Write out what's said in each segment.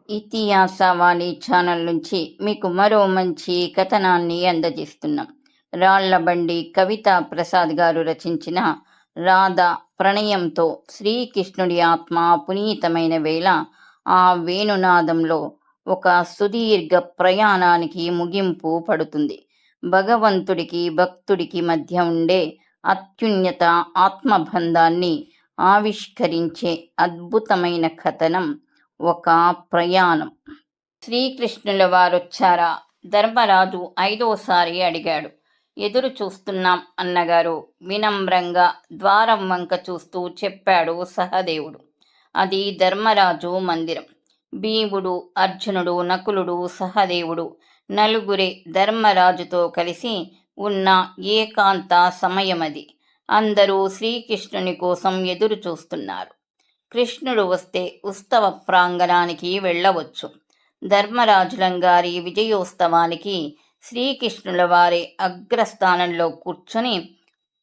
ఇతిహాసవాణి channel నుంచి మీకు మరో మంచి కథనాన్ని అందజేస్తున్నాం. రాళ్లబండి కవితా ప్రసాద్ గారు రచించిన రాధ ప్రణయంతో శ్రీకృష్ణుడి ఆత్మ పునీతమైన వేళ ఆ వేణునాదంలో ఒక సుదీర్ఘ ప్రయాణానికి ముగింపు పడుతుంది. భగవంతుడికి భక్తుడికి మధ్య ఉండే అత్యున్నత ఆత్మబంధాన్ని ఆవిష్కరించే అద్భుతమైన కథనం ఒక ప్రయాణం. శ్రీకృష్ణుల వారొచ్చారా? ధర్మరాజు 5వసారి అడిగాడు. ఎదురు చూస్తున్నాం అన్నగారు వినమ్రంగా ద్వారం వంక చూస్తూ చెప్పాడు సహదేవుడు. అది ధర్మరాజు మందిరం. భీముడు, అర్జునుడు, నకులుడు, సహదేవుడు నలుగురే ధర్మరాజుతో కలిసి ఉన్న ఏకాంత సమయమది. అందరూ శ్రీకృష్ణుని కోసం ఎదురు చూస్తున్నారు. కృష్ణుడు వస్తే ఉత్సవ ప్రాంగణానికి వెళ్ళవచ్చు. ధర్మరాజులంగారి విజయోత్సవానికి శ్రీకృష్ణుల వారే అగ్రస్థానంలో కూర్చొని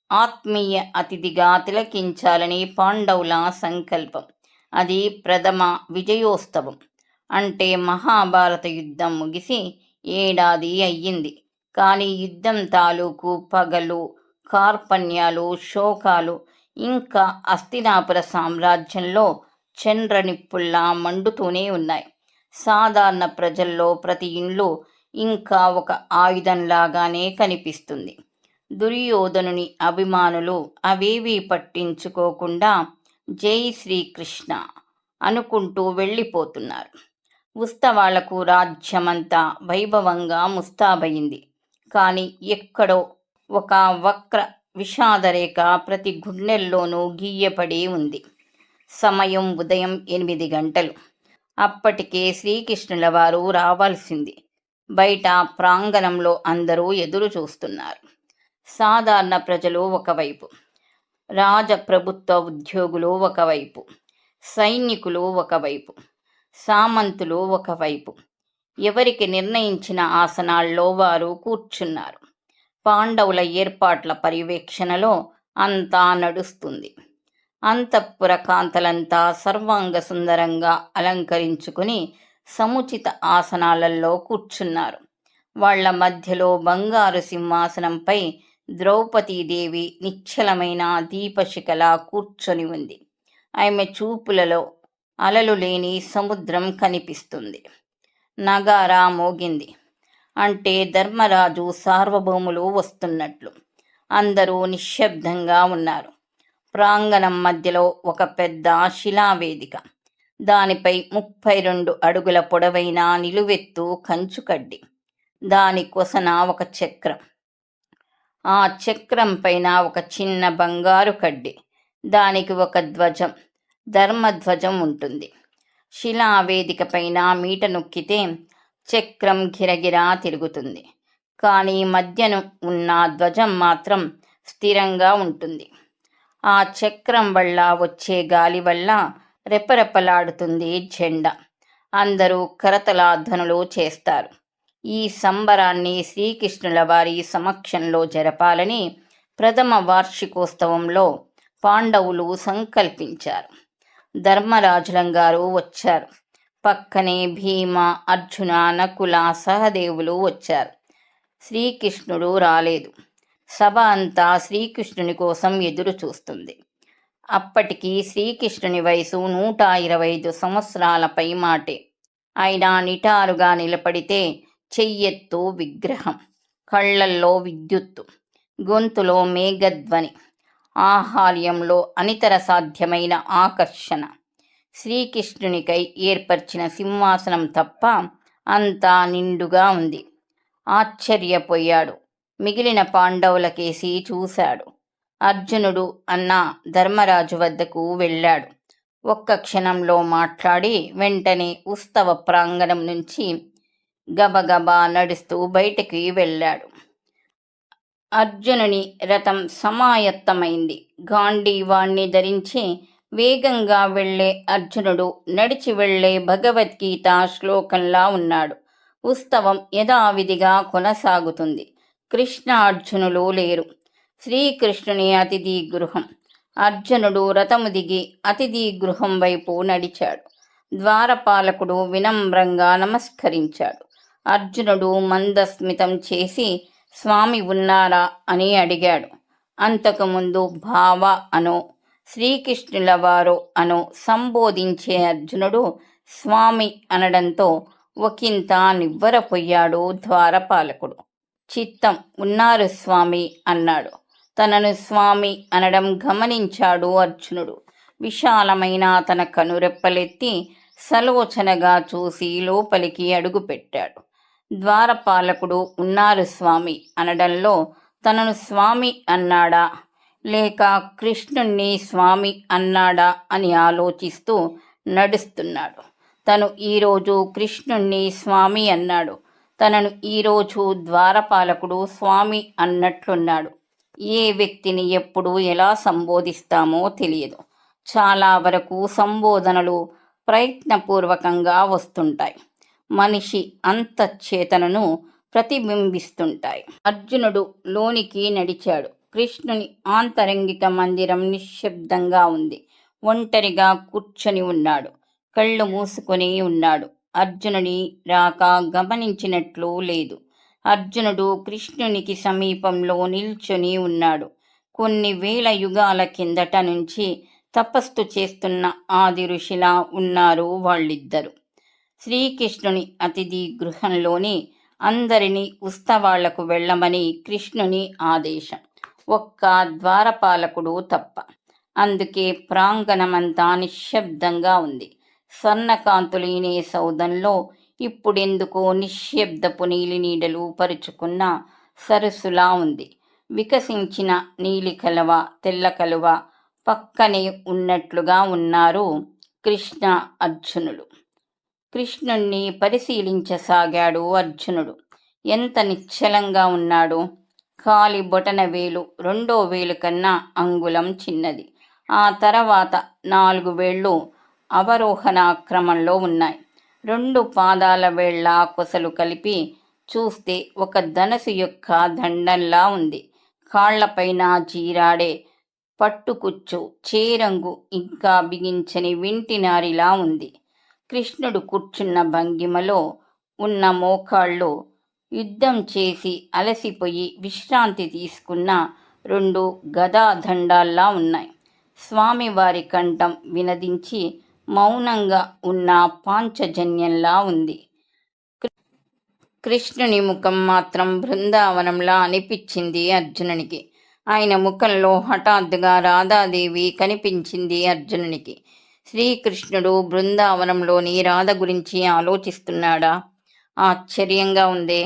ఆత్మీయ అతిథిగా తిలకించాలని పాండవుల సంకల్పం. అది ప్రథమ విజయోత్సవం. అంటే మహాభారత యుద్ధం ముగిసి ఏడాది అయ్యింది. కానీ యుద్ధం తాలూకు పగలు, కార్పణ్యాలు, శోకాలు ఇంకా హస్తినాపుర సామ్రాజ్యంలో చండ్రనిప్పుల్లా మండుతూనే ఉన్నాయి. సాధారణ ప్రజల్లో ప్రతి ఇండ్లు ఇంకా ఒక ఆయుధంలాగానే కనిపిస్తుంది. దుర్యోధనుని అభిమానులు అవేవీ పట్టించుకోకుండా జై శ్రీకృష్ణ అనుకుంటూ వెళ్ళిపోతున్నారు. ఉత్సవాలకు రాజ్యమంతా వైభవంగా ముస్తాబయింది. కానీ ఎక్కడో ఒక వక్ర విషాదరేఖ ప్రతి గుండెల్లోనూ గీయపడి ఉంది. సమయం ఉదయం 8 గంటలు. అప్పటికే శ్రీకృష్ణుల వారు రావాల్సింది. బయట ప్రాంగణంలో అందరూ ఎదురు చూస్తున్నారు. సాధారణ ప్రజలు ఒకవైపు, రాజప్రభుత్వ ఉద్యోగులు ఒకవైపు, సైనికులు ఒకవైపు, సామంతులు ఒకవైపు. ఎవరికి నిర్ణయించిన ఆసనాల్లో వారు కూర్చున్నారు. పాండవుల ఏర్పాట్ల పర్యవేక్షణలో అంతా నడుస్తుంది. అంతఃపుర కాంతలంతా సర్వాంగ సుందరంగా అలంకరించుకుని సముచిత ఆసనాలలో కూర్చున్నారు. వాళ్ల మధ్యలో బంగారు సింహాసనంపై ద్రౌపదీదేవి నిశ్చలమైన దీపశిఖలా కూర్చొని ఉంది. ఆమె చూపులలో అలలు లేని సముద్రం కనిపిస్తుంది. నగారా మోగింది. అంటే ధర్మరాజు సార్వభౌములు వస్తున్నట్లు. అందరూ నిశ్శబ్దంగా ఉన్నారు. ప్రాంగణం మధ్యలో ఒక పెద్ద శిలావేదిక. దానిపై 32 అడుగుల పొడవైన నిలువెత్తు కంచుకడ్డి. దాని కొసన ఒక చక్రం. ఆ చక్రం పైన ఒక చిన్న బంగారు కడ్డి. దానికి ఒక ధ్వజం, ధర్మధ్వజం ఉంటుంది. శిలావేదిక పైన మీట నొక్కితే చక్రం గిరగిరా తిరుగుతుంది. కానీ మధ్యను ఉన్న ధ్వజం మాత్రం స్థిరంగా ఉంటుంది. ఆ చక్రం వల్ల వచ్చే గాలి వల్ల రెపరెపలాడుతుంది జెండా. అందరూ కరతలాధ్వనులు చేస్తారు. ఈ సంబరాన్ని శ్రీకృష్ణుల వారి సమక్షంలో జరపాలని ప్రథమ వార్షికోత్సవంలో పాండవులు సంకల్పించారు. ధర్మరాజులంగారు వచ్చారు. పక్కనే భీమ, అర్జున, నకుల, సహదేవులు వచ్చారు. శ్రీకృష్ణుడు రాలేదు. సభ అంతా శ్రీకృష్ణుని కోసం ఎదురు చూస్తుంది. అప్పటికి శ్రీకృష్ణుని వయసు 125 సంవత్సరాల పైమాటే. ఆయన నిటారుగా నిలబడితే చెయ్యెత్తు విగ్రహం, కళ్ళల్లో విద్యుత్తు, గొంతులో మేఘధ్వని, ఆహార్యంలో అనితర సాధ్యమైన ఆకర్షణ. శ్రీకృష్ణునికై ఏర్పరిచిన సింహాసనం తప్ప అంతా నిండుగా ఉంది. ఆశ్చర్యపోయాడు. మిగిలిన పాండవులకేసి చూశాడు. అర్జునుడు అన్న ధర్మరాజు వద్దకు వెళ్ళాడు. ఒక్క క్షణంలో మాట్లాడి వెంటనే ఉత్సవ ప్రాంగణం నుంచి గబగబా నడుస్తూ బయటికి వెళ్ళాడు. అర్జునుని రథం సమాయత్తమైంది. గాంధీవాణ్ణి ధరించి వేగంగా వెళ్లే అర్జునుడు నడిచి వెళ్లే భగవద్గీత శ్లోకంలా ఉన్నాడు. ఉత్సవం యథావిధిగా కొనసాగుతుంది. కృష్ణ అర్జునులు లేరు. శ్రీకృష్ణుని అతిథి గృహం. అర్జునుడు రథము దిగి అతిథి గృహం వైపు నడిచాడు. ద్వారపాలకుడు వినమ్రంగా నమస్కరించాడు. అర్జునుడు మందస్మితం చేసి స్వామి ఉన్నారా అని అడిగాడు. అంతకుముందు భావ అనో శ్రీకృష్ణుల వారు అనో సంబోధించే అర్జునుడు స్వామి అనడంతో ఒకంత నివ్వెరపోయాడు ద్వారపాలకుడు. చిత్తం, ఉన్నారు స్వామి అన్నాడు. తనను స్వామి అనడం గమనించాడు అర్జునుడు. విశాలమైన తన కనురెప్పలెత్తి సలోచనగా చూసి లోపలికి అడుగుపెట్టాడు. ద్వారపాలకుడు ఉన్నారు స్వామి అనడంలో తనను స్వామి అన్నాడా లేక కృష్ణుణ్ణి స్వామి అన్నాడా అని ఆలోచిస్తూ నడుస్తున్నాడు. తను ఈరోజు కృష్ణుణ్ణి స్వామి అన్నాడు. తనను ఈరోజు ద్వారపాలకుడు స్వామి అన్నట్లున్నాడు. ఏ వ్యక్తిని ఎప్పుడు ఎలా సంబోధిస్తామో తెలియదు. చాలా వరకు సంబోధనలు ప్రయత్నపూర్వకంగా వస్తుంటాయి. మనిషి అంతఃచేతనను ప్రతిబింబిస్తుంటాయి. అర్జునుడు లోనికి నడిచాడు. కృష్ణుని ఆంతరంగిక మందిరం నిశ్శబ్దంగా ఉంది. ఒంటరిగా కూర్చొని ఉన్నాడు. కళ్ళు మూసుకొని ఉన్నాడు. అర్జునుని రాక గమనించినట్లు లేదు. అర్జునుడు కృష్ణునికి సమీపంలో నిల్చొని ఉన్నాడు. కొన్ని వేల యుగాల కిందట నుంచి తపస్సు చేస్తున్న ఆది ఋషిలా ఉన్నారు వాళ్ళిద్దరు. శ్రీకృష్ణుని అతిథి గృహంలోని అందరినీ ఉత్సవాళ్లకు వెళ్ళమని కృష్ణుని ఆదేశం. ఒక్క ద్వారపాలకుడు తప్ప. అందుకే ప్రాంగణమంతా నిశ్శబ్దంగా ఉంది. స్వర్ణకాంతులీనే సౌధంలో ఇప్పుడెందుకో నిశ్శబ్దపు నీలి నీడలు పరుచుకున్న సరస్సులా ఉంది. వికసించిన నీలి కలువ, తెల్ల కలువ పక్కనే ఉన్నట్లుగా ఉన్నారు కృష్ణ అర్జునులు. కృష్ణుణ్ణి పరిశీలించసాగాడు అర్జునుడు. ఎంత నిశ్చలంగా ఉన్నాడు. కాలి బొటన వేలు రెండో వేలు కన్నా అంగుళం చిన్నది. ఆ తర్వాత 4 వేళ్ళు అవరోహణ క్రమంలో ఉన్నాయి. 2 పాదాల వేళ్ల కొసలు కలిపి చూస్తే ఒక ధనుసు యొక్క దండంలా ఉంది. కాళ్లపైన జీరాడే పట్టుకుచ్చు, చేరంగు ఇంకా బిగించని వింటినారిలా ఉంది. కృష్ణుడు కూర్చున్న భంగిమలో ఉన్న మోకాళ్ళు యుద్ధం చేసి అలసిపోయి విశ్రాంతి తీసుకున్న 2 గదాదండాల్లా ఉన్నాయి. స్వామివారి కంఠం వినదించి మౌనంగా ఉన్న పాంచజన్యంలా ఉంది. కృష్ణుని ముఖం మాత్రం బృందావనంలా అనిపించింది అర్జునునికి. ఆయన ముఖంలో హఠాత్తుగా రాధాదేవి కనిపించింది అర్జునునికి. శ్రీకృష్ణుడు బృందావనంలోని రాధ గురించి ఆలోచిస్తున్నాడా? ఆశ్చర్యంగా ఉందే.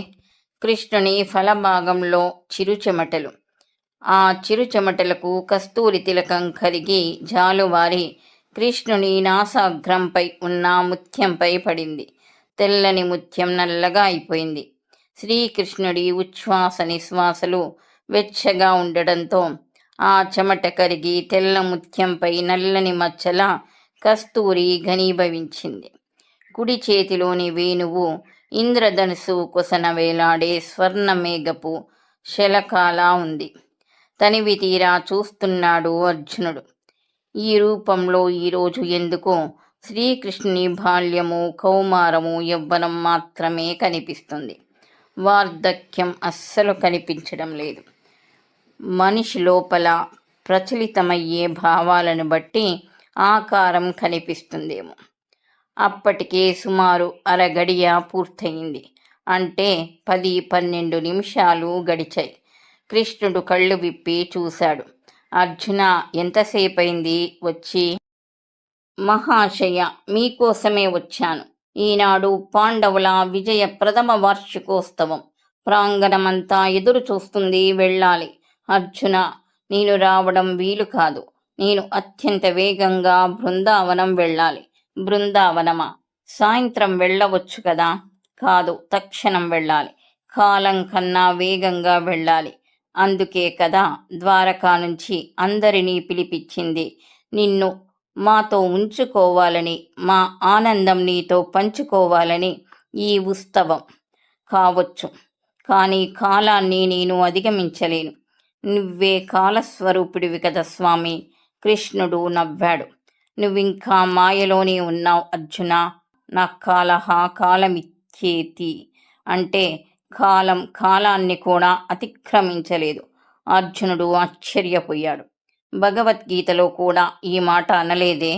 కృష్ణుని ఫలభాగంలో చిరుచెమటలు. ఆ చిరుచెమటలకు కస్తూరి తిలకం కరిగి జాలువారి కృష్ణుని నాసాగ్రంపై ఉన్న ముత్యంపై పడింది. తెల్లని ముత్యం నల్లగా అయిపోయింది. శ్రీకృష్ణుడి ఉచ్ఛ్వాస నిశ్వాసలు వెచ్చగా ఉండడంతో ఆ చెమట కరిగి తెల్ల ముత్యంపై నల్లని మచ్చల కస్తూరి ఘనీభవించింది. కుడి చేతిలోని వేణువు ఇంద్రధనుసు కొసన వేలాడే స్వర్ణమేఘపు శలకాలా ఉంది. తనివి తీరా చూస్తున్నాడు అర్జునుడు. ఈ రూపంలో ఈరోజు ఎందుకో శ్రీకృష్ణుని బాల్యము, కౌమారము, యవ్వనం మాత్రమే కనిపిస్తుంది. వార్ధక్యం అస్సలు కనిపించడం లేదు. మనిషి లోపల ప్రచలితమయ్యే భావాలను బట్టి ఆకారం కనిపిస్తుందేమో. అప్పటికే సుమారు అరగడియ పూర్తయింది. అంటే 10-12 నిమిషాలు గడిచాయి. కృష్ణుడు కళ్ళు విప్పి చూశాడు. అర్జున, ఎంతసేపైంది వచ్చి? మహాశయ, మీకోసమే వచ్చాను. ఈనాడు పాండవుల విజయ ప్రథమ వార్షికోత్సవం. ప్రాంగణమంతా ఎదురు చూస్తుంది. వెళ్ళాలి. అర్జున, నేను రావడం వీలు కాదు. నేను అత్యంత వేగంగా బృందావనం వెళ్ళాలి. బృందావనమా? సాయంత్రం వెళ్ళవచ్చు కదా? కాదు, తక్షణం వెళ్ళాలి. కాలం కన్నా వేగంగా వెళ్ళాలి. అందుకే కదా ద్వారకా నుంచి అందరినీ పిలిపించింది. నిన్ను మాతో ఉంచుకోవాలని, మా ఆనందం నీతో పంచుకోవాలని. ఈ ఉత్సవం కావచ్చు, కానీ కాలాన్ని నేను అధిగమించలేను. నువ్వే కాలస్వరూపుడివి కదా స్వామి. కృష్ణుడు నవ్వాడు. నువ్వింకా మాయలోనే ఉన్నావు అర్జున. నా కాలహ కాలమిత్యేతి అంటే కాలాన్ని కూడా అతిక్రమించలేదు. అర్జునుడు ఆశ్చర్యపోయాడు. భగవద్గీతలో కూడా ఈ మాట అనలేదే.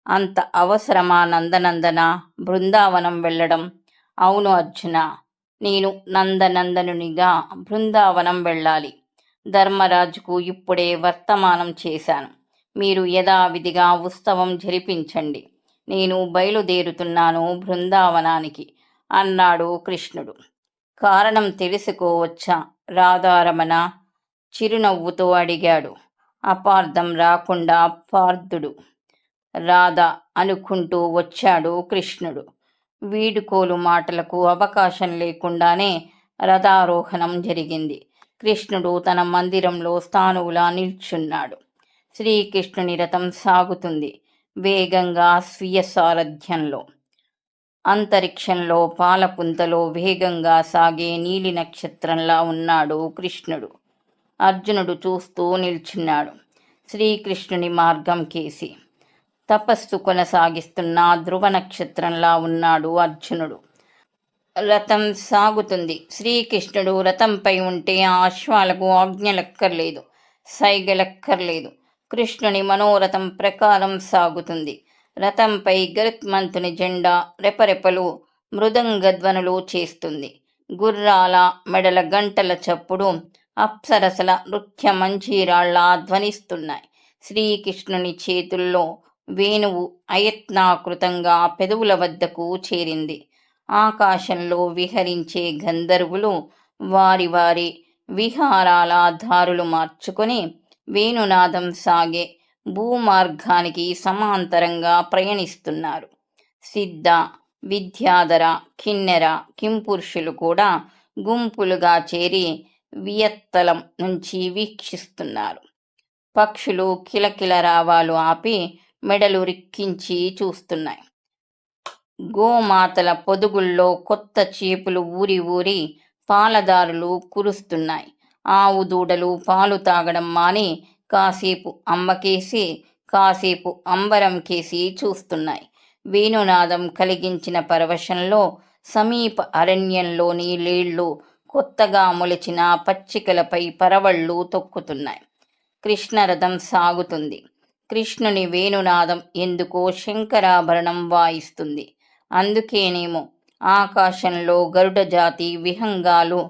అంత అవసరమా నందనందన బృందావనం వెళ్ళడం? అవును అర్జున, నేను నందనందనునిగా బృందావనం వెళ్ళాలి. ధర్మరాజుకు ఇప్పుడే వర్తమానం చేశాను. మీరు యథావిధిగా ఉత్సవం జరిపించండి. నేను బయలుదేరుతున్నాను బృందావనానికి అన్నాడు కృష్ణుడు. కారణం తెలుసుకోవచ్చా రాధారమణ? చిరునవ్వుతో అడిగాడు. అపార్థం రాకుండా పార్థుడు. రాధ అనుకుంటూ వచ్చాడు కృష్ణుడు. వీడుకోలు మాటలకు అవకాశం లేకుండానే రథారోహణం జరిగింది. కృష్ణుడు తన మందిరంలో స్థానువులా నిల్చున్నాడు. శ్రీకృష్ణుని రథం సాగుతుంది వేగంగా స్వీయ సారథ్యంలో. అంతరిక్షంలో పాలపుంతలో వేగంగా సాగే నీలి నక్షత్రంలా ఉన్నాడు కృష్ణుడు. అర్జునుడు చూస్తూ నిల్చున్నాడు శ్రీకృష్ణుని మార్గం కేసి. తపస్సు కొనసాగిస్తున్న ధ్రువ నక్షత్రంలా ఉన్నాడు అర్జునుడు. రథం సాగుతుంది. శ్రీకృష్ణుడు రథంపై ఉంటే ఆ అశ్వాలకు ఆజ్ఞలక్కర్లేదు, సైగలక్కర్లేదు. కృష్ణుని మనోరథం ప్రకారం సాగుతుంది. రథంపై గరుత్మంతుని జెండా రెపరెపలు మృదంగధ్వనులు చేస్తుంది. గుర్రాల మెడల గంటల చప్పుడు అప్సరసల నృత్య మంజీరాళ్ల ధ్వనిస్తున్నాయి. శ్రీకృష్ణుని చేతుల్లో వేణువు అయత్నాకృతంగా పెదవుల వద్దకు చేరింది. ఆకాశంలో విహరించే గంధర్వులు వారి వారి విహారాల దారులు మార్చుకొని వేణునాదం సాగే భూమార్గానికి సమాంతరంగా ప్రయాణిస్తున్నారు. సిద్ధ, విద్యాధర, కిన్నెర, కింపురుషులు కూడా గుంపులుగా చేరి వియత్తలం నుంచి వీక్షిస్తున్నారు. పక్షులు కిలకిల రావాలు ఆపి మెడలు రిక్కించి చూస్తున్నాయి. గోమాతల పొదుగుల్లో కొత్త చేపులు ఊరి ఊరి పాలదారులు కురుస్తున్నాయి. ఆవు దూడలు పాలు తాగడం మాని కాసేపు అమ్మకేసి కాసేపు అంబరం కేసి చూస్తున్నాయి. వేణునాదం కలిగించిన పరవశంలో సమీప అరణ్యంలోని లేళ్లు కొత్తగా మొలిచిన పచ్చికలపై పరవళ్ళు తొక్కుతున్నాయి. కృష్ణరథం సాగుతుంది. కృష్ణుని వేణునాదం ఎందుకో శంకరాభరణం వాయిస్తుంది. అందుకేనేమో ఆకాశంలో గరుడ జాతి విహంగాలు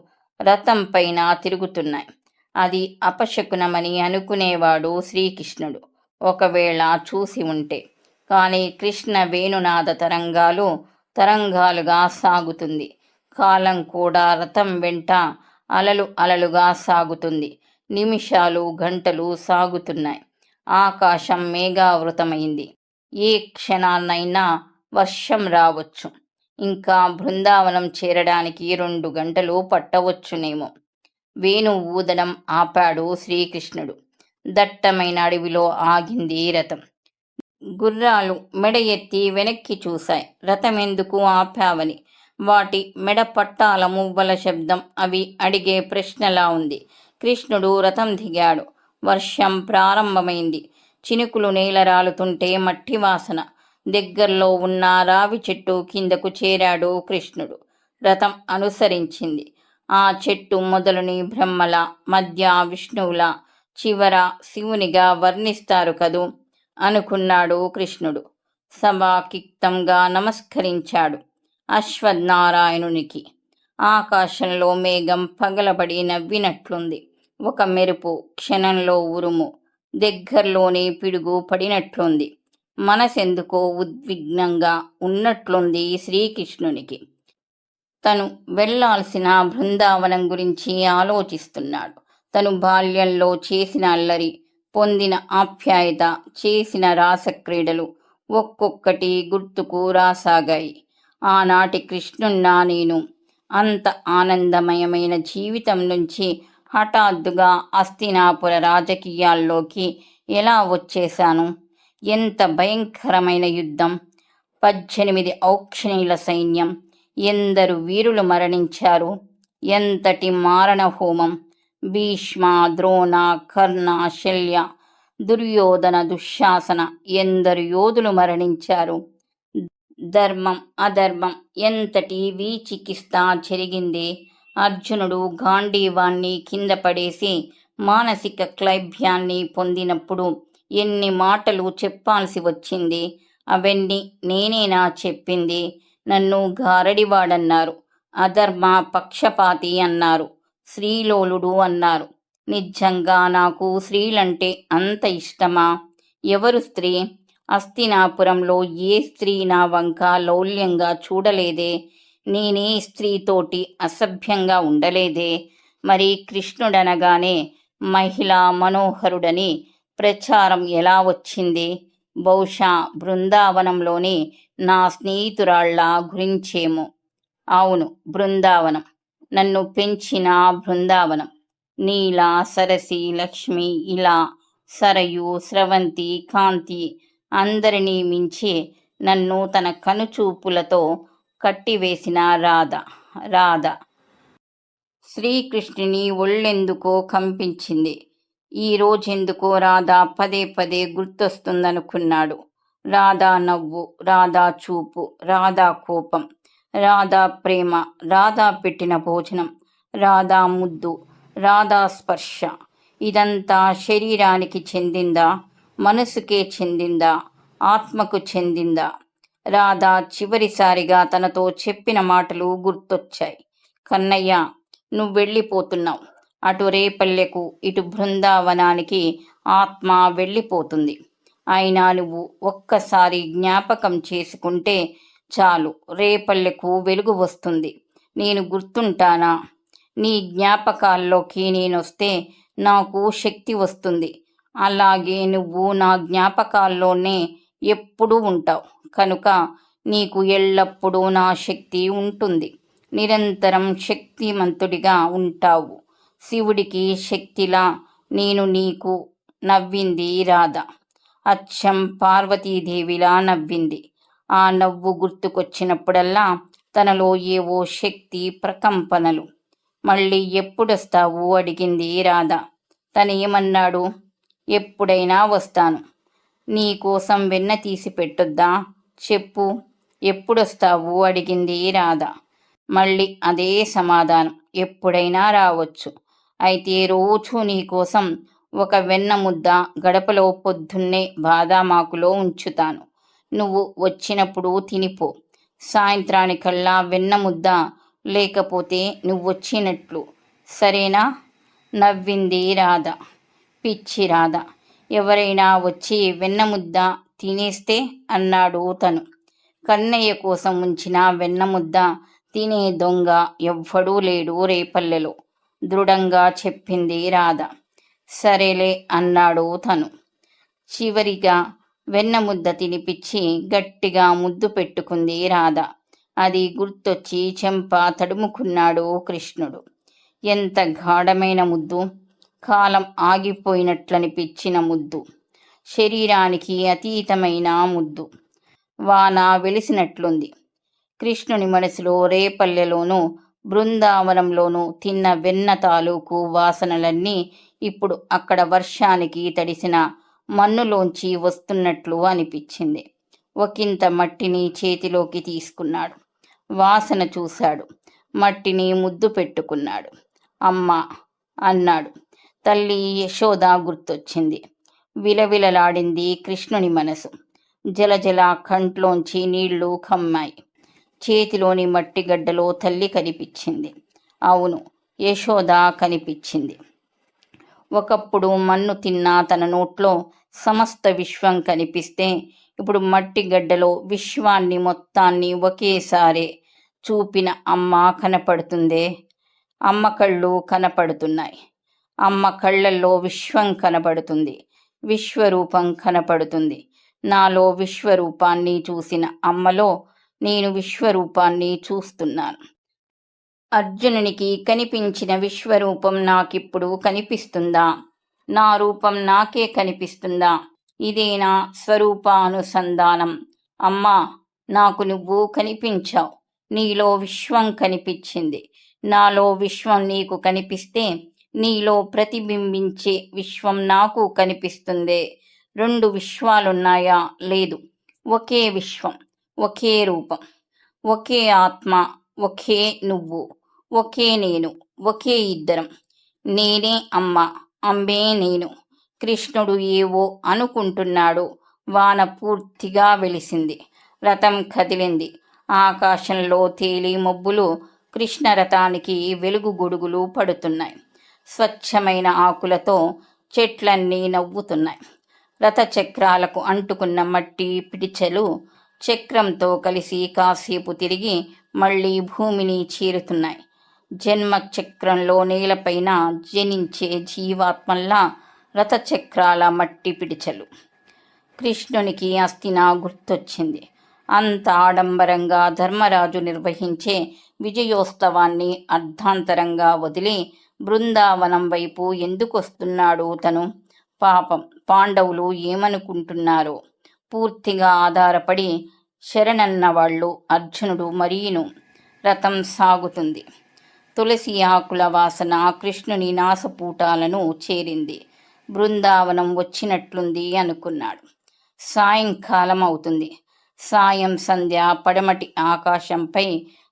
రథం పైన తిరుగుతున్నాయి. అది అపశకునమని అనుకునేవాడు శ్రీకృష్ణుడు ఒకవేళ చూసి ఉంటే. కానీ కృష్ణ వేణునాద తరంగాలుగా సాగుతుంది. కాలం కూడా రథం వెంట అలలు అలలుగా సాగుతుంది. నిమిషాలు గంటలు సాగుతున్నాయి. ఆకాశం మేఘావృతమైంది. ఏ క్షణాన్నైనా వర్షం రావచ్చు. ఇంకా బృందావనం చేరడానికి 2 గంటలు పట్టవచ్చునేమో. వేణు ఊదడం ఆపాడు శ్రీకృష్ణుడు. దట్టమైన అడవిలో ఆగింది రథం. గుర్రాలు మెడ ఎత్తి వెనక్కి చూశాయి. రథం ఎందుకు ఆపావని. వాటి మెడ పట్టాల మువ్వల శబ్దం అవి అడిగే ప్రశ్నలా ఉంది. కృష్ణుడు రథం దిగాడు. వర్షం ప్రారంభమైంది. చినుకులు నేల రాలుతుంటే మట్టి వాసన. దగ్గరలో ఉన్న రావి చెట్టు కిందకు చేరాడు కృష్ణుడు. రథం అనుసరించింది. ఆ చెట్టు మొదలుని బ్రహ్మల, మధ్య విష్ణువుల, చివర శివునిగా వర్ణిస్తారు కదూ అనుకున్నాడు కృష్ణుడు. సభాకిక్తంగా నమస్కరించాడు అశ్వత్థనారాయణునికి. ఆకాశంలో మేఘం పగలబడి నవ్వినట్లుంది. ఒక మెరుపు, క్షణంలో ఉరుము, దగ్గరలోనే పిడుగు పడినట్లుంది. మనసెందుకో ఉద్విగ్నంగా ఉన్నట్లుంది శ్రీకృష్ణునికి. తను వెళ్లాల్సిన బృందావనం గురించి ఆలోచిస్తున్నాడు. తను బాల్యంలో చేసిన అల్లరి, పొందిన ఆప్యాయత, చేసిన రాసక్రీడలు ఒక్కొక్కటి గుర్తుకు రాసాగాయి. ఆనాటి కృష్ణున్నా నేను అంత ఆనందమయమైన జీవితం నుంచి హఠాత్తుగా హస్తినాపుర రాజకీయాల్లోకి ఎలా వచ్చేశాను? ఎంత భయంకరమైన యుద్ధం! 18 ఔక్షణీయుల సైన్యం, ఎందరు వీరులు మరణించారు! ఎంతటి మారణ హోమం! భీష్మ, ద్రోణ, కర్ణ, శల్య, దుర్యోధన, దుశ్శాసన ఎందరు యోధులు మరణించారు. ధర్మం అధర్మం ఎంతటి విచికిత్స జరిగింది. అర్జునుడు గాంధీవాన్ని కింద పడేసి మానసిక క్లైబ్యాన్ని పొందినప్పుడు ఎన్ని మాటలు చెప్పాల్సి వచ్చింది. అవన్నీ నేనేనా చెప్పింది? నన్ను గారడివాడన్నారు, అధర్మ పక్షపాతి అన్నారు, స్త్రీలోలుడు అన్నారు. నిజంగా నాకు స్త్రీలంటే అంత ఇష్టమా? ఎవరు స్త్రీ? హస్తినాపురంలో ఏ స్త్రీ నా వంక లౌల్యంగా చూడలేదే. నేనే స్త్రీతోటి అసభ్యంగా ఉండలేదే. మరి కృష్ణుడనగానే మహిళా మనోహరుడని ప్రచారం ఎలా వచ్చింది? బహుశా బృందావనంలోని నా స్నేహితురాళ్ళ గురించేమో. అవును, బృందావనం. నన్ను పెంచిన బృందావనం. నీల, సరసి, లక్ష్మి, ఇలా, సరయు, స్రవంతి, కాంతి అందరినీ మించి నన్ను తన కనుచూపులతో కట్టివేసిన రాధ. శ్రీకృష్ణుని ఒళ్ళెందుకో కంపించింది. ఈ రోజెందుకో రాధ పదే పదే గుర్తొస్తుందనుకున్నాడు. రాధా నవ్వు, రాధా చూపు, రాధా కోపం, రాధా ప్రేమ, రాధా పెట్టిన భోజనం, రాధా ముద్దు, రాధా స్పర్శ. ఇదంతా శరీరానికి చెందిందా? మనసుకే చెందిందా? ఆత్మకు చెందిందా? రాధా చివరిసారిగా తనతో చెప్పిన మాటలు గుర్తొచ్చాయి. కన్నయ్య, నువ్వెళ్ళిపోతున్నావు. అటు రేపల్లెకు, ఇటు బృందావనానికి ఆత్మ వెళ్ళిపోతుంది. అయినా నువ్వు ఒక్కసారి జ్ఞాపకం చేసుకుంటే చాలు, రేపల్లెకు వెలుగు వస్తుంది. నేను గుర్తుంటానా? నీ జ్ఞాపకాల్లోకి నేనొస్తే నాకు శక్తి వస్తుంది. అలాగే నువ్వు నా జ్ఞాపకాల్లోనే ఎప్పుడూ ఉంటావు. కనుక నీకు ఎల్లప్పుడూ నా శక్తి ఉంటుంది. నిరంతరం శక్తిమంతుడిగా ఉంటావు. శివుడికి శక్తిలా నేను నీకు. నవ్వింది రాధ. అచ్చం పార్వతీదేవిలా నవ్వింది. ఆ నవ్వు గుర్తుకొచ్చినప్పుడల్లా తనలో ఏవో శక్తి ప్రకంపనలు. మళ్ళీ ఎప్పుడొస్తావు అడిగింది రాధ. తనేమన్నాడు? ఎప్పుడైనా వస్తాను. నీ కోసం వెన్న తీసి పెట్టొద్దా? చెప్పు, ఎప్పుడొస్తావు అడిగింది రాధ. మళ్ళీ అదే సమాధానం. ఎప్పుడైనా రావచ్చు. అయితే రోజూ నీకోసం ఒక వెన్న ముద్ద గడపలో పొద్దున్నే బాదామాకులో ఉంచుతాను. నువ్వు వచ్చినప్పుడు తినిపో. సాయంత్రానికల్లా వెన్న ముద్ద లేకపోతే నువ్వొచ్చినట్లు. సరేనా? నవ్వింది రాధ. పిచ్చి రాధ. ఎవరైనా వచ్చి వెన్నముద్ద తినేస్తే అన్నాడు తను. కన్నయ్య కోసం ఉంచిన వెన్నముద్ద తినే దొంగ ఎవ్వడూ లేడు రేపల్లెలో, దృఢంగా చెప్పింది రాధ. సరేలే అన్నాడు తను. చివరిగా వెన్నముద్ద తినిపించి గట్టిగా ముద్దు పెట్టుకుంది రాధ. అది గుర్తొచ్చి చెంప తడుముకున్నాడు కృష్ణుడు. ఎంత గాఢమైన ముద్దు! కాలం ఆగిపోయినట్లనిపించిన ముద్దు. శరీరానికి అతీతమైన ముద్దు. వాన వెలిసినట్లుంది. కృష్ణుని మనసులో రేపల్లెలోనూ బృందావనంలోనూ తిన్న వెన్న తాలూకు వాసనలన్నీ ఇప్పుడు అక్కడ వర్షానికి తడిసిన మన్నులోంచి వస్తున్నట్లు అనిపించింది. ఒకంత మట్టిని చేతిలోకి తీసుకున్నాడు. వాసన చూశాడు. మట్టిని ముద్దు పెట్టుకున్నాడు. అమ్మా అన్నాడు. తల్లి యశోద గుర్తొచ్చింది. విలవిలలాడింది కృష్ణుని మనసు. జలజల కంట్లోంచి నీళ్లు కమ్మాయి. చేతిలోని మట్టి గడ్డలో తల్లి కనిపించింది. అవును, యశోద కనిపించింది. ఒకప్పుడు మన్ను తిన్న తన నోట్లో సమస్త విశ్వం కనిపిస్తే ఇప్పుడు మట్టి గడ్డలో విశ్వాన్ని మొత్తాన్ని ఒకేసారి చూపిన అమ్మ కనపడుతుందే. అమ్మ కళ్ళు కనపడుతున్నాయి. అమ్మ కళ్ళల్లో విశ్వం కనపడుతుంది. విశ్వరూపం కనపడుతుంది. నాలో విశ్వరూపాన్ని చూసిన అమ్మలో నేను విశ్వరూపాన్ని చూస్తున్నాను. అర్జునునికి కనిపించిన విశ్వరూపం నాకిప్పుడు కనిపిస్తుందా? నా రూపం నాకే కనిపిస్తుందా? ఇదేనా స్వరూపానుసంధానం? అమ్మా, నాకు నువ్వు కనిపించావు. నీలో విశ్వం కనిపించింది. నాలో విశ్వం నీకు కనిపిస్తే నీలో ప్రతిబింబించే విశ్వం నాకు కనిపిస్తుందే. 2 విశ్వాలున్నాయా? లేదు. ఒకే విశ్వం, ఒకే రూపం, ఒకే ఆత్మ, ఒకే నువ్వు, ఒకే నేను, ఒకే ఇద్దరం. నేనే అమ్మ, అమ్మే నేను. కృష్ణుడు ఏవో అనుకుంటున్నాడు. వాన పూర్తిగా వెలిసింది. రథం కదిలింది. ఆకాశంలో తేలి మబ్బులు కృష్ణరథానికి వెలుగు గొడుగులు పడుతున్నాయి. స్వచ్ఛమైన ఆకులతో చెట్లన్నీ నవ్వుతున్నాయి. రథచక్రాలకు అంటుకున్న మట్టి పిడిచెలు చక్రంతో కలిసి కాసేపు తిరిగి మళ్ళీ భూమిని చేరుతున్నాయి. జన్మచక్రంలో నేలపైన జనించే జీవాత్మల్లా రథచక్రాల మట్టి పిడిచెలు. కృష్ణునికి అస్థిన గుర్తొచ్చింది. అంత ఆడంబరంగా ధర్మరాజు నిర్వహించే విజయోత్సవాన్ని అర్ధాంతరంగా వదిలి బృందావనం వైపు ఎందుకొస్తున్నాడు తను? పాపం, పాండవులు ఏమనుకుంటున్నారో? పూర్తిగా ఆధారపడి శరణన్న వాళ్ళు అర్జునుడు మరీను. రథం సాగుతుంది. తులసి ఆకుల వాసన కృష్ణుని నాసపూటాలను చేరింది. బృందావనం వచ్చినట్లుంది అనుకున్నాడు. సాయంకాలం అవుతుంది. సాయం సంధ్య పడమటి ఆకాశంపై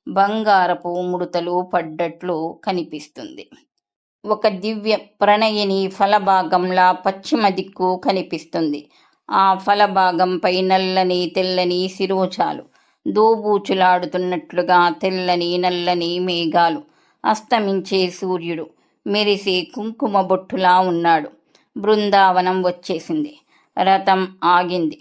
బంగారపు ముడతలు పడ్డట్లు కనిపిస్తుంది. ఒక దివ్య ప్రణయిని ఫలభాగంలా పశ్చిమ దిక్కు కనిపిస్తుంది. ఆ ఫలభాగంపై నల్లని తెల్లని శిరోజాలు దోబూచులాడుతున్నట్లుగా తెల్లని నల్లని మేఘాలు. అస్తమించే సూర్యుడు మెరిసే కుంకుమ బొట్టులా ఉన్నాడు. బృందావనం వచ్చేసింది. రథం ఆగింది.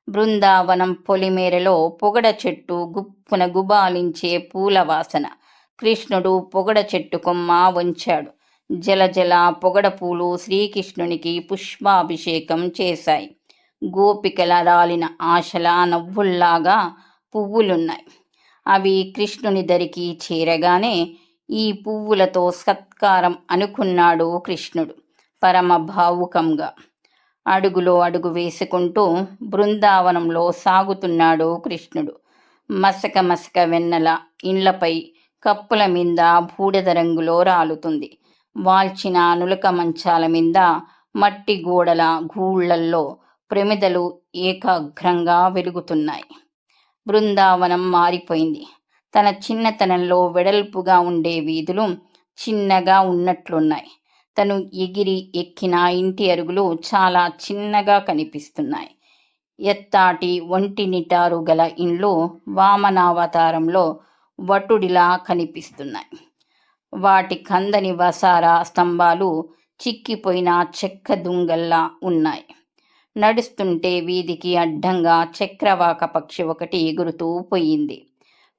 బృందావనం పొలిమేరలో పొగడ చెట్టు గుప్పున గుబాలించే పూల వాసన. కృష్ణుడు పొగడ చెట్టు కొమ్మ వంచాడు. జలజల పొగడ పూలు శ్రీకృష్ణునికి పుష్పాభిషేకం చేశాయి. గోపికల రాలిన ఆశల నవ్వుల్లాగా పువ్వులున్నాయి. అవి కృష్ణుని దరికి చేరగానే ఈ పువ్వులతో సత్కారం అనుకున్నాడు కృష్ణుడు పరమ భావుకంగా. అడుగులో అడుగు వేసుకుంటూ బృందావనంలో సాగుతున్నాడు కృష్ణుడు. మసక మసక వెన్నెల ఇండ్లపై కప్పుల మీద బూడిద రంగులో రాలుతుంది. వాల్చిన నులక మంచాల మీద మట్టి గోడల గూళ్ళల్లో ప్రమిదలు ఏకాగ్రంగా వెలుగుతున్నాయి. బృందావనం మారిపోయింది. తన చిన్నతనంలో వెడల్పుగా ఉండే వీధులు చిన్నగా ఉన్నట్లున్నాయి. తను ఎగిరి ఎక్కిన ఇంటి అరుగులు చాలా చిన్నగా కనిపిస్తున్నాయి. ఎత్తాటి ఒంటి నిటారు గల ఇండ్లు వామనావతారంలో వటుడిలా కనిపిస్తున్నాయి. వాటి కందని వసారా స్తంభాలు చిక్కిపోయిన చెక్క దుంగల్లా ఉన్నాయి. నడుస్తుంటే వీధికి అడ్డంగా చక్రవాక పక్షి ఒకటి ఎగురుతూ పోయింది.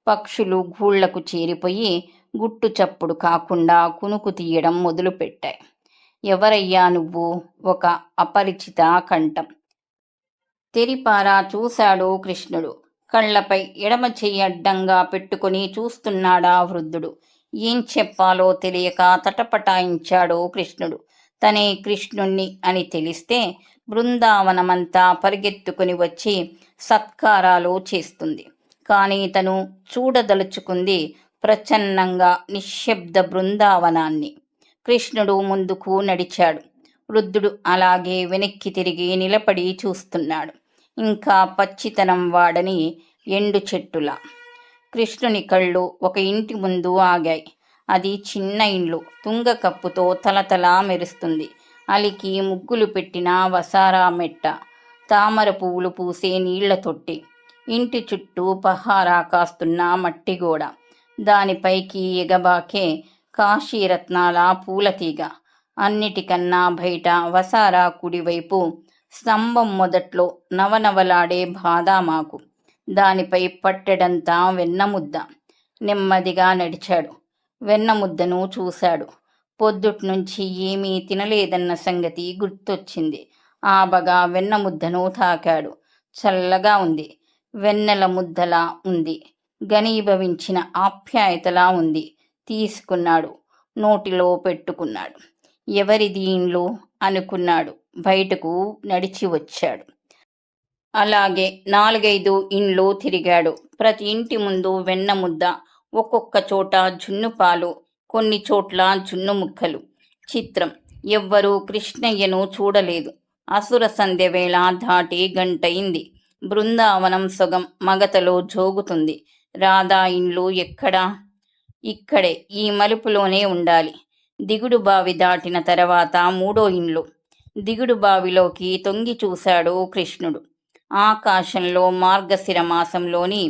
పక్షులు గూళ్లకు చేరిపోయి గుట్టు చప్పుడు కాకుండా కునుకు తీయడం మొదలుపెట్టాయి. ఎవరయ్యా నువ్వు? ఒక అపరిచిత కంఠం. తెరిపారా చూశాడు కృష్ణుడు. కళ్లపై ఎడమ చెయ్యి అడ్డంగా పెట్టుకుని చూస్తున్నాడా వృద్ధుడు. ఏం చెప్పాలో తెలియక తటపటాయించాడు కృష్ణుడు. తనే కృష్ణుణ్ణి అని తెలిస్తే బృందావనమంతా పరిగెత్తుకుని వచ్చి సత్కారాలు చేస్తుంది. కానీ తను చూడదలుచుకుంది ప్రచన్నంగా నిశ్శబ్ద బృందావనాన్ని. కృష్ణుడు ముందుకు నడిచాడు. వృద్ధుడు అలాగే వెనక్కి తిరిగి నిలబడి చూస్తున్నాడు. ఇంకా పచ్చితనం వాడని ఎండు చెట్టులా. కృష్ణుని కళ్ళు ఒక ఇంటి ముందు ఆగాయి. అది చిన్న ఇండ్లు. తుంగ కప్పుతో తలతలా మెరుస్తుంది. అలికి ముగ్గులు పెట్టిన వసారా మెట్ట, తామర పువ్వులు పూసే నీళ్ల తొట్టి, ఇంటి చుట్టూ పహారా కాస్తున్న మట్టి గోడ, దానిపైకి ఎగబాకే కాశీరత్నాల పూలతీగ. అన్నిటికన్నా బయట వసారా కుడివైపు స్తంభం మొదట్లో నవనవలాడే బాదామాకు, దానిపై పట్టెడంతా వెన్నముద్ద. నెమ్మదిగా నడిచాడు. వెన్నముద్దను చూశాడు. పొద్దుట్నుంచి ఏమీ తినలేదన్న సంగతి గుర్తొచ్చింది. ఆబగా వెన్నముద్దను తాకాడు. చల్లగా ఉంది. వెన్నెల ముద్దలా ఉంది. ఘనీభవించిన ఆప్యాయతలా ఉంది. తీసుకున్నాడు. నోటిలో పెట్టుకున్నాడు. ఎవరిది ఇండ్లు అనుకున్నాడు. బయటకు నడిచి వచ్చాడు. అలాగే 4-5 ఇండ్లు తిరిగాడు. ప్రతి ఇంటి ముందు వెన్నముద్ద, ఒక్కొక్క చోట జున్నుపాలు, కొన్ని చోట్ల జున్ను ముక్కలు. చిత్రం, ఎవ్వరూ కృష్ణయ్యను చూడలేదు. అసుర సంధ్య వేళ దాటి గంటయింది. బృందావనం సొగం మగతలో జోగుతుంది. రాధా ఇండ్లు ఎక్కడా? ఇక్కడే, ఈ మలుపులోనే ఉండాలి. దిగుడు బావి దాటిన తర్వాత మూడో ఇండ్లు. దిగుడు బావిలోకి తొంగి చూశాడు కృష్ణుడు. ఆకాశంలో మార్గశిర మాసంలోని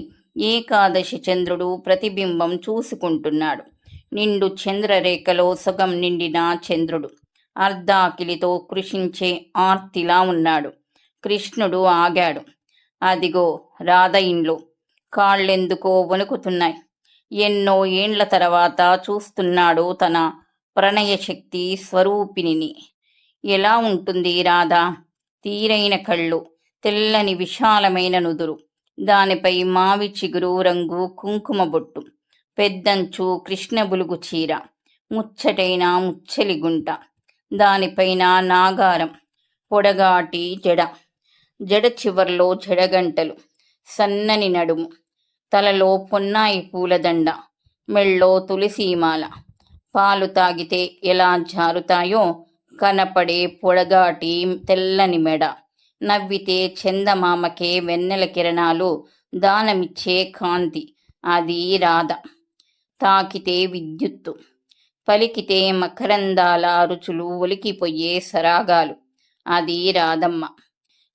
ఏకాదశి చంద్రుడు ప్రతిబింబం చూసుకుంటున్నాడు. నిండు చంద్రరేఖలో సగం నిండిన చంద్రుడు అర్ధాకిలితో కృషించే ఆర్తిలా ఉన్నాడు. కృష్ణుడు ఆగాడు. అదిగో రాధ ఇండ్లు. కాళ్ళెందుకో వణుకుతున్నాయి. ఎన్నో ఏండ్ల తర్వాత చూస్తున్నాడు తన ప్రణయశక్తి స్వరూపిణిని. ఎలా ఉంటుంది రాధ? తీరైన కళ్ళు, తెల్లని విశాలమైన నుదురు, దానిపై మావి చిగురు రంగు కుంకుమ బొట్టు, పెద్దంచు కృష్ణ బులుగు చీర, ముచ్చటైన ముచ్చలి గుంట, దానిపైన నాగారం, పొడగాటి జడ, జడ చివర్లో జడగంటలు, సన్నని నడుము, తలలో పొన్నాయి పూలదండ, మెళ్ళో తులసీమాల. పాలు తాగితే ఎలా జారుతాయో కనపడే పొడగాటి తెల్లని మెడ, నవ్వితే చందమామకే వెన్నెల కిరణాలు దానమిచ్చే కాంతి, అది రాధ. తాకితే విద్యుత్తు, పలికితే మకరందాల రుచులు ఒలికిపోయే సరాగాలు, అది రాధమ్మ.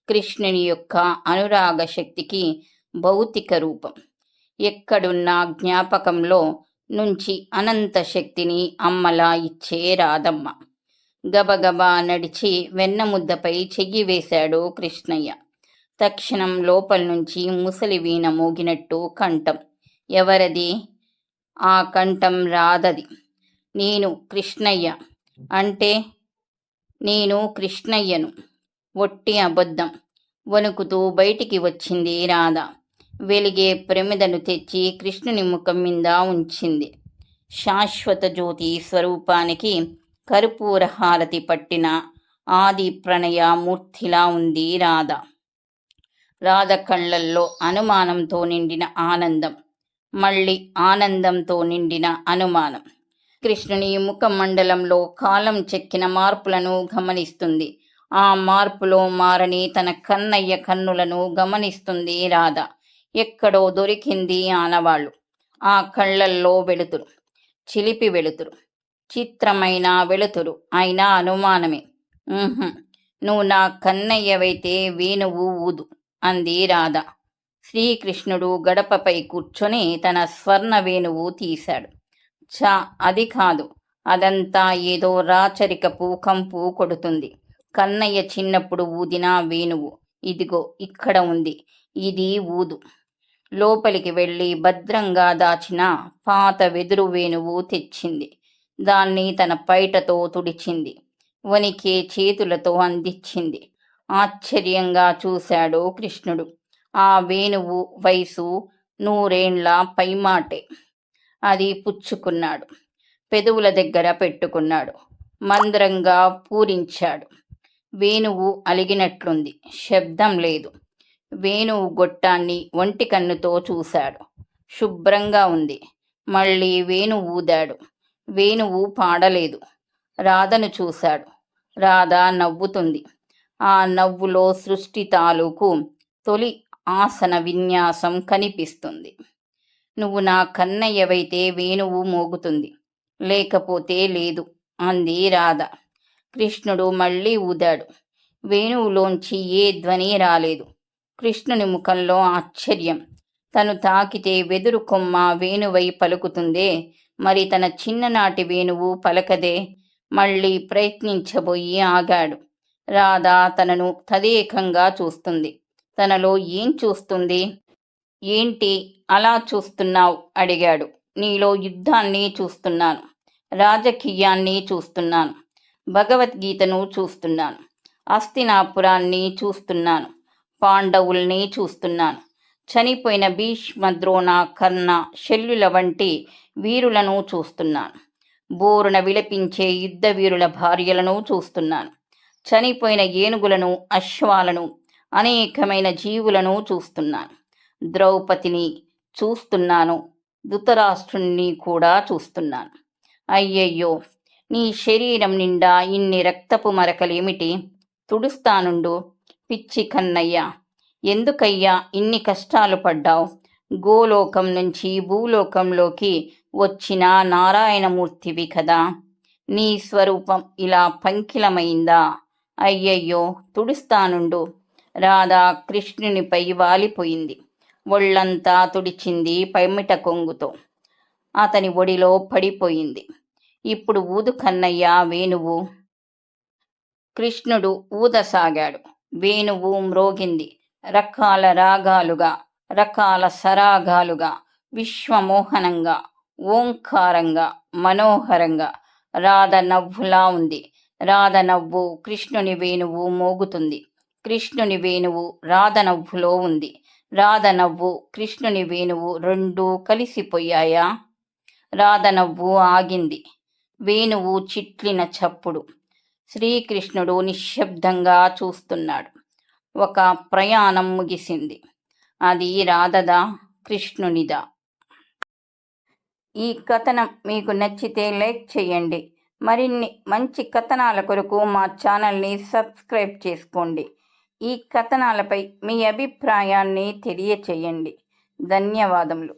కృష్ణుని యొక్క అనురాగ శక్తికి భౌతిక రూపం. ఎక్కడున్న జ్ఞాపకంలో నుంచి అనంత శక్తిని అమ్మలా ఇచ్చే రాధమ్మ. గబగబా నడిచి వెన్నముద్దపై చెయ్యి వేశాడు కృష్ణయ్య. తక్షణం లోపల నుంచి ముసలి వీణ మోగినట్టు కంఠం. ఎవరది? ఆ కంఠం రాధది. నేను కృష్ణయ్య అంటే నేను కృష్ణయ్యను. ఒట్టి అబద్ధం. వణుకుతూ బయటికి వచ్చింది రాధ. వెలిగే ప్రమిదను తెచ్చి కృష్ణుని ముఖం మీద ఉంచింది. శాశ్వత జ్యోతి స్వరూపానికి కర్పూర హారతి పట్టిన ఆది ప్రణయ మూర్తిలా ఉంది రాధ. రాధ కళ్ళల్లో అనుమానంతో నిండిన ఆనందం, మళ్ళీ ఆనందంతో నిండిన అనుమానం. కృష్ణుని ముఖమండలంలో కాలం చెక్కిన మార్పులను గమనిస్తుంది. ఆ మార్పులో మారని తన కన్నయ్య కన్నులను గమనిస్తుంది రాధ. ఎక్కడో దొరికింది ఆనవాళ్ళు. ఆ కళ్ళల్లో వెలుతురు, చిలిపి వెలుతురు, చిత్రమైన వెలుతురు, అయినా అనుమానమే. నువ్వు నా కన్నయ్యవైతే వేణువు ఊదు అంది రాధ. శ్రీకృష్ణుడు గడపపై కూర్చొని తన స్వర్ణ వేణువు తీశాడు. అది కాదు, అదంతా ఏదో రాచరికపు కంపు కొడుతుంది. కన్నయ్య చిన్నప్పుడు ఊదిన వేణువు ఇదిగో ఇక్కడ ఉంది, ఇది ఊదు. లోపలికి వెళ్ళి భద్రంగా దాచిన పాత వెదురు వేణువు తెచ్చింది. దాన్ని తన పైటతో తుడిచింది. వణికే చేతులతో అందించింది. ఆశ్చర్యంగా చూశాడు కృష్ణుడు. ఆ వేణువు వయసు 100 ఏండ్ల పైమాటే. అది పుచ్చుకున్నాడు. పెదవుల దగ్గర పెట్టుకున్నాడు. మంద్రంగా పూరించాడు. వేణువు అలిగినట్లుంది. శబ్దం లేదు. వేణువు గొట్టాన్ని ఒంటి కన్నుతో చూశాడు. శుభ్రంగా ఉంది. మళ్ళీ వేణువు ఊదాడు. వేణువు పాడలేదు. రాధను చూశాడు. రాధ నవ్వుతుంది. ఆ నవ్వులో సృష్టి తాలూకు తొలి ఆసన విన్యాసం కనిపిస్తుంది. నువ్వు నా కన్నయ్యవైతే వేణువు మోగుతుంది, లేకపోతే లేదు అంది రాధ. కృష్ణుడు మళ్ళీ ఊదాడు. వేణువులోంచి ఏ ధ్వని రాలేదు. కృష్ణుని ముఖంలో ఆశ్చర్యం. తను తాకితే వెదురు కొమ్మ వేణువై పలుకుతుందే, మరి తన చిన్ననాటి వేణువు పలకదే. మళ్ళీ ప్రయత్నించబోయి ఆగాడు. రాధ తనను తదేకంగా చూస్తుంది. తనలో ఏం చూస్తుంది? ఏంటి అలా చూస్తున్నావు అడిగాడు. నీలో యుద్ధాన్ని చూస్తున్నాను, రాజకీయాన్ని చూస్తున్నాను, భగవద్గీతను చూస్తున్నాను, అస్తినాపురాన్ని చూస్తున్నాను, పాండవుల్ని చూస్తున్నాను, చనిపోయిన భీష్మ, ద్రోణ, కర్ణ, శల్యుల వంటి వీరులను చూస్తున్నాను, బోరున విలపించే యుద్ధ వీరుల భార్యలను చూస్తున్నాను, చనిపోయిన ఏనుగులను, అశ్వాలను, అనేకమైన జీవులను చూస్తున్నాను, ద్రౌపదిని చూస్తున్నాను, ధృతరాష్ట్రుణ్ణి కూడా చూస్తున్నాను. అయ్యయ్యో, నీ శరీరం నిండా ఇన్ని రక్తపు మరకలేమిటి? తుడుస్తానుండు. పిచ్చి కన్నయ్య, ఎందుకయ్యా ఇన్ని కష్టాలు పడ్డావు? గోలోకం నుంచి భూలోకంలోకి వచ్చిన నారాయణమూర్తివి కదా, నీ స్వరూపం ఇలా పంకిలమైందా? అయ్యయ్యో, తుడుస్తానుండు. రాధ కృష్ణునిపై వాలిపోయింది. ఒళ్ళంతా తుడిచింది పైమిట కొంగుతో. అతని ఒడిలో పడిపోయింది. ఇప్పుడు ఊదు కన్నయ్య వేణువు. కృష్ణుడు ఊదసాగాడు. వేణువు మ్రోగింది. రకాల రాగాలుగా, రకాల సరాగాలుగా, విశ్వమోహనంగా, ఓంకారంగా, మనోహరంగా. రాధ నవ్వులా ఉంది. రాధ నవ్వు కృష్ణుని వేణువు మోగుతుంది. కృష్ణుని వేణువు రాధ నవ్వులో ఉంది. రాధ నవ్వు కృష్ణుని వేణువు రెండూ కలిసిపోయాయా? రాధ నవ్వు ఆగింది. వేణువు చిట్లిన చప్పుడు. శ్రీకృష్ణుడు నిశ్శబ్దంగా చూస్తున్నాడు. ఒక ప్రయాణం ముగిసింది. అది రాధదా, కృష్ణునిదా? ఈ కథనం మీకు నచ్చితే లైక్ చేయండి. మరిన్ని మంచి కథనాల కొరకు మా ఛానల్ని సబ్స్క్రైబ్ చేసుకోండి. ఈ కథనాలపై మీ అభిప్రాయాన్ని తెలియచేయండి. ధన్యవాదములు.